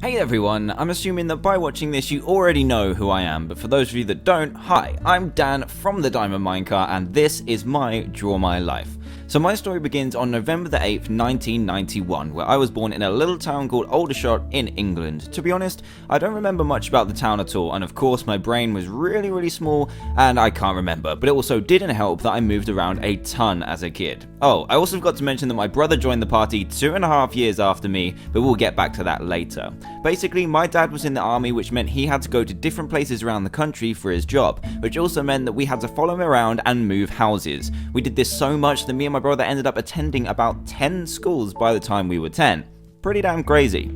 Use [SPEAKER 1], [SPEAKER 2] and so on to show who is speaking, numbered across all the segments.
[SPEAKER 1] Hey everyone, I'm assuming that by watching this you already know who I am, but for those of you that don't, hi, I'm Dan from the Diamond Minecart and this is my Draw My Life. So my story begins on November the 8th, 1991, where I was born in a little town called Aldershot in England. To be honest, I don't remember much about the town at all, and of course my brain was really small and I can't remember, but it also didn't help that I moved around a ton as a kid. Oh, I also forgot to mention that my brother joined the party 2.5 years after me, but we'll get back to that later. Basically, my dad was in the army, which meant he had to go to different places around the country for his job, which also meant that we had to follow him around and move houses. We did this so much that me and my brother ended up attending about 10 schools by the time we were 10. Pretty damn crazy.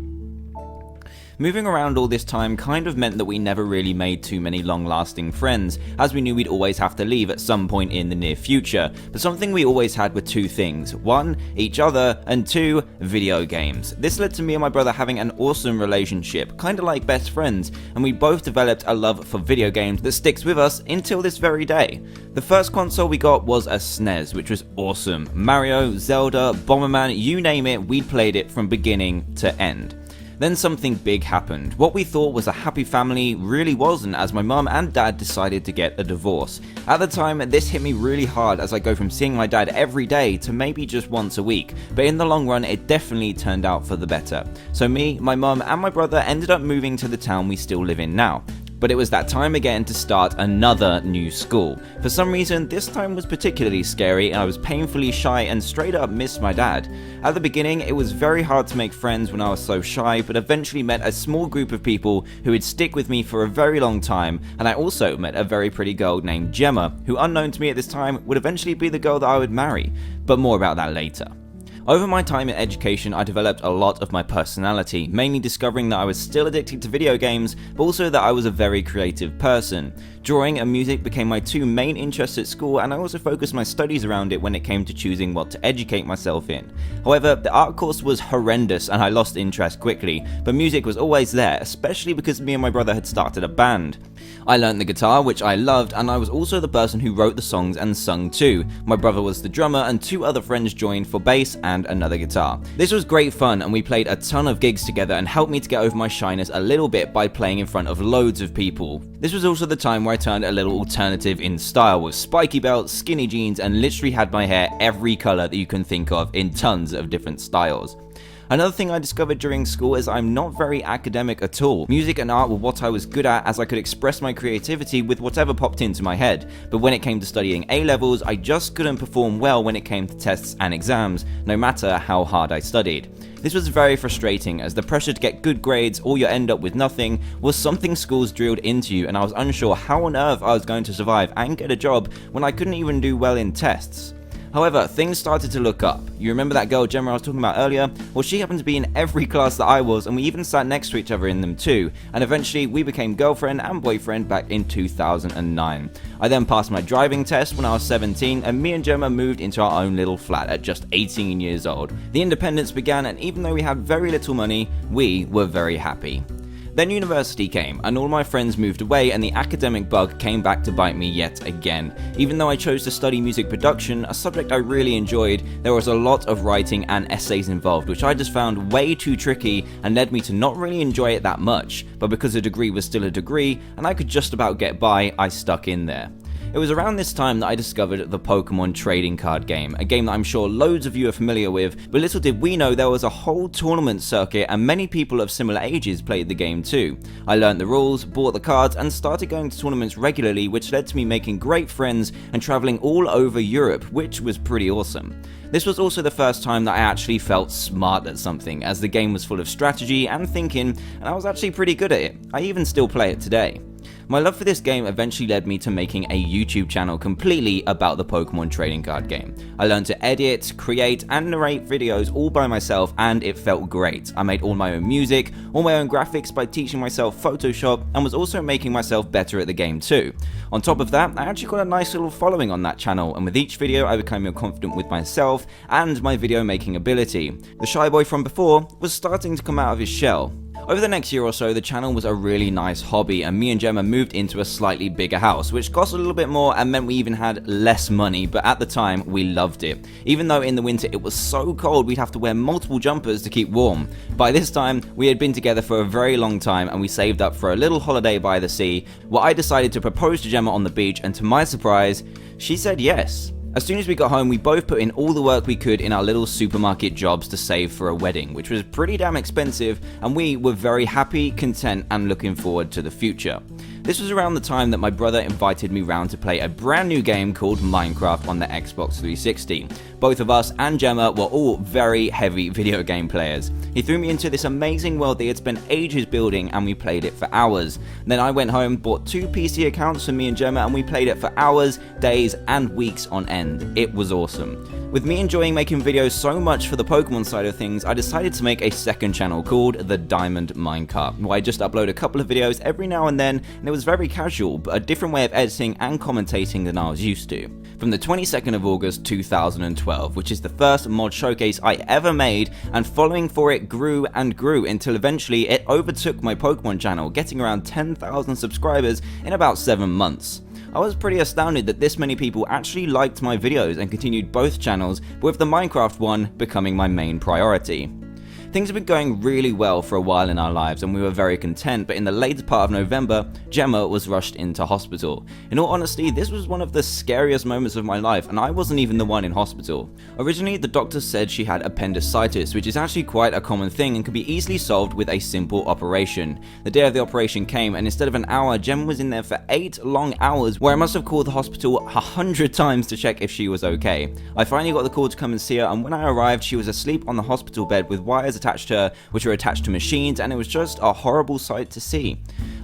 [SPEAKER 1] Moving around all this time kind of meant that we never really made too many long-lasting friends, as we knew we'd always have to leave at some point in the near future, but something we always had were two things: one, each other, and two, video games. This led to me and my brother having an awesome relationship, kinda like best friends, and we both developed a love for video games that sticks with us until this very day. The first console we got was a SNES, which was awesome. Mario, Zelda, Bomberman, you name it, we played it from beginning to end. Then something big happened. What we thought was a happy family really wasn't, as my mum and dad decided to get a divorce. At the time, this hit me really hard as I go from seeing my dad every day to maybe just once a week, but in the long run it definitely turned out for the better. So me, my mum and my brother ended up moving to the town we still live in now. But it was that time again to start another new school. For some reason, this time was particularly scary and I was painfully shy and straight up missed my dad. At the beginning, it was very hard to make friends when I was so shy, but eventually met a small group of people who would stick with me for a very long time, and I also met a very pretty girl named Gemma, who unknown to me at this time would eventually be the girl that I would marry, but more about that later. Over my time in education, I developed a lot of my personality, mainly discovering that I was still addicted to video games, but also that I was a very creative person. Drawing and music became my two main interests at school, and I also focused my studies around it when it came to choosing what to educate myself in. However, the art course was horrendous and I lost interest quickly, but music was always there, especially because me and my brother had started a band. I learned the guitar, which I loved, and I was also the person who wrote the songs and sung too. My brother was the drummer and two other friends joined for bass and another guitar. This was great fun and we played a ton of gigs together and helped me to get over my shyness a little bit by playing in front of loads of people. This was also the time where I turned a little alternative in style with spiky belts, skinny jeans, and literally had my hair every colour that you can think of in tons of different styles. Another thing I discovered during school is I'm not very academic at all. Music and art were what I was good at, as I could express my creativity with whatever popped into my head, but when it came to studying A-levels, I just couldn't perform well when it came to tests and exams, no matter how hard I studied. This was very frustrating, as the pressure to get good grades or you end up with nothing was something schools drilled into you, and I was unsure how on earth I was going to survive and get a job when I couldn't even do well in tests. However, things started to look up. You remember that girl Gemma I was talking about earlier? Well, she happened to be in every class that I was, and we even sat next to each other in them too, and eventually we became girlfriend and boyfriend back in 2009. I then passed my driving test when I was 17, and me and Gemma moved into our own little flat at just 18 years old. The independence began, and even though we had very little money, we were very happy. Then university came, and all my friends moved away, and the academic bug came back to bite me yet again. Even though I chose to study music production, a subject I really enjoyed, there was a lot of writing and essays involved, which I just found way too tricky and led me to not really enjoy it that much. But because a degree was still a degree, and I could just about get by, I stuck in there. It was around this time that I discovered the Pokemon trading card game, a game that I'm sure loads of you are familiar with, but little did we know there was a whole tournament circuit and many people of similar ages played the game too. I learned the rules, bought the cards, and started going to tournaments regularly, which led to me making great friends and travelling all over Europe, which was pretty awesome. This was also the first time that I actually felt smart at something, as the game was full of strategy and thinking, and I was actually pretty good at it. I even still play it today. My love for this game eventually led me to making a YouTube channel completely about the Pokemon trading card game. I learned to edit, create, and narrate videos all by myself, and it felt great. I made all my own music, all my own graphics by teaching myself Photoshop, and was also making myself better at the game too. On top of that, I actually got a nice little following on that channel, and with each video I became more confident with myself and my video making ability. The shy boy from before was starting to come out of his shell. Over the next year or so, the channel was a really nice hobby, and me and Gemma moved into a slightly bigger house, which cost a little bit more and meant we even had less money, but at the time we loved it. Even though in the winter it was so cold we'd have to wear multiple jumpers to keep warm. By this time, we had been together for a very long time and we saved up for a little holiday by the sea, where I decided to propose to Gemma on the beach, and to my surprise, she said yes. As soon as we got home, we both put in all the work we could in our little supermarket jobs to save for a wedding, which was pretty damn expensive, and we were very happy, content, and looking forward to the future. This was around the time that my brother invited me round to play a brand new game called Minecraft on the Xbox 360. Both of us and Gemma were all very heavy video game players. He threw me into this amazing world that he had spent ages building, and we played it for hours. Then I went home, bought 2 PC accounts for me and Gemma, and we played it for hours, days, and weeks on end. It was awesome. With me enjoying making videos so much for the Pokemon side of things, I decided to make a second channel called The Diamond Minecart, where I just upload a couple of videos every now and then, and it was very casual, but a different way of editing and commentating than I was used to. From the 22nd of August 2012, which is the first mod showcase I ever made, and following for it grew and grew until eventually it overtook my Pokemon channel, getting around 10,000 subscribers in about 7 months. I was pretty astounded that this many people actually liked my videos and continued both channels, with the Minecraft one becoming my main priority. Things have been going really well for a while in our lives and we were very content, but in the later part of November, Gemma was rushed into hospital. In all honesty, this was one of the scariest moments of my life, and I wasn't even the one in hospital. Originally, the doctors said she had appendicitis, which is actually quite a common thing and can be easily solved with a simple operation. The day of the operation came, and instead of an hour, Gemma was in there for 8 long hours, where I must have called the hospital 100 times to check if she was okay. I finally got the call to come and see her, and when I arrived, she was asleep on the hospital bed with wires attached to her, which were attached to machines, and it was just a horrible sight to see.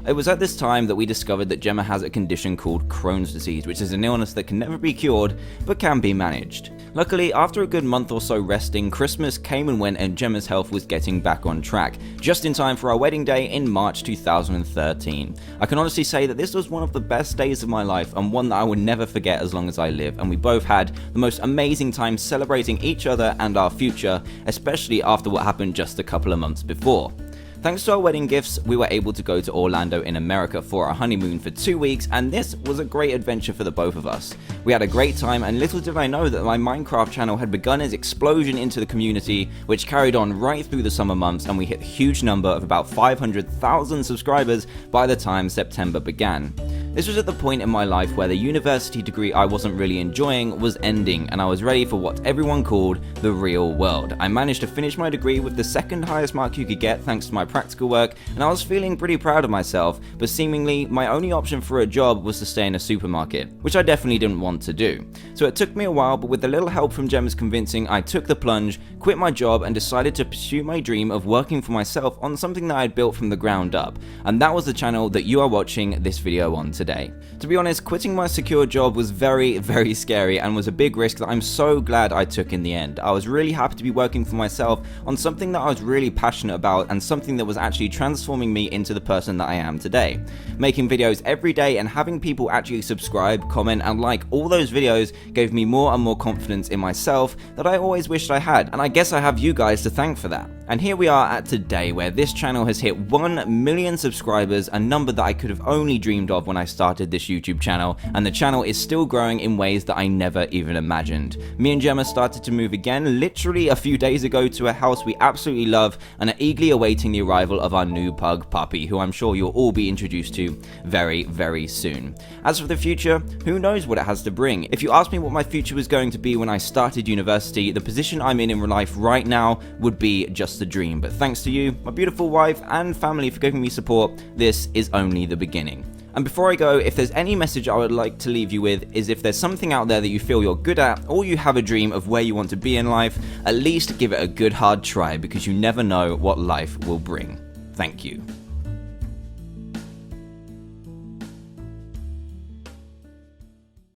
[SPEAKER 1] It was at this time that we discovered that Gemma has a condition called Crohn's disease, which is an illness that can never be cured, but can be managed. Luckily, after a good month or so resting, Christmas came and went and Gemma's health was getting back on track, just in time for our wedding day in March 2013. I can honestly say that this was one of the best days of my life and one that I will never forget as long as I live, and we both had the most amazing time celebrating each other and our future, especially after what happened just a couple of months before. Thanks to our wedding gifts, we were able to go to Orlando in America for our honeymoon for 2 weeks, and this was a great adventure for the both of us. We had a great time, and little did I know that my Minecraft channel had begun its explosion into the community, which carried on right through the summer months, and we hit a huge number of about 500,000 subscribers by the time September began. This was at the point in my life where the university degree I wasn't really enjoying was ending, and I was ready for what everyone called the real world. I managed to finish my degree with the second highest mark you could get thanks to my practical work, and I was feeling pretty proud of myself, but seemingly my only option for a job was to stay in a supermarket, which I definitely didn't want to do. So it took me a while, but with a little help from Gemma's convincing, I took the plunge, quit my job, and decided to pursue my dream of working for myself on something that I had built from the ground up, and that was the channel that you are watching this video on today. To be honest, quitting my secure job was very, very scary and was a big risk that I'm so glad I took in the end. I was really happy to be working for myself on something that I was really passionate about and something that was actually transforming me into the person that I am today. Making videos every day and having people actually subscribe, comment, and like all those videos gave me more and more confidence in myself that I always wished I had, and I guess I have you guys to thank for that. And here we are at today, where this channel has hit 1 million subscribers, a number that I could have only dreamed of when I started this YouTube channel, and the channel is still growing in ways that I never even imagined. Me and Gemma started to move again literally a few days ago to a house we absolutely love and are eagerly awaiting the arrival of our new pug puppy, who I'm sure you'll all be introduced to very, very soon. As for the future, who knows what it has to bring. If you asked me what my future was going to be when I started university, the position I'm in life right now would be just a dream, but thanks to you, my beautiful wife and family, for giving me support, this is only the beginning. And before I go, if there's any message I would like to leave you with, is if there's something out there that you feel you're good at, or you have a dream of where you want to be in life, at least give it a good hard try, because you never know what life will bring. Thank you.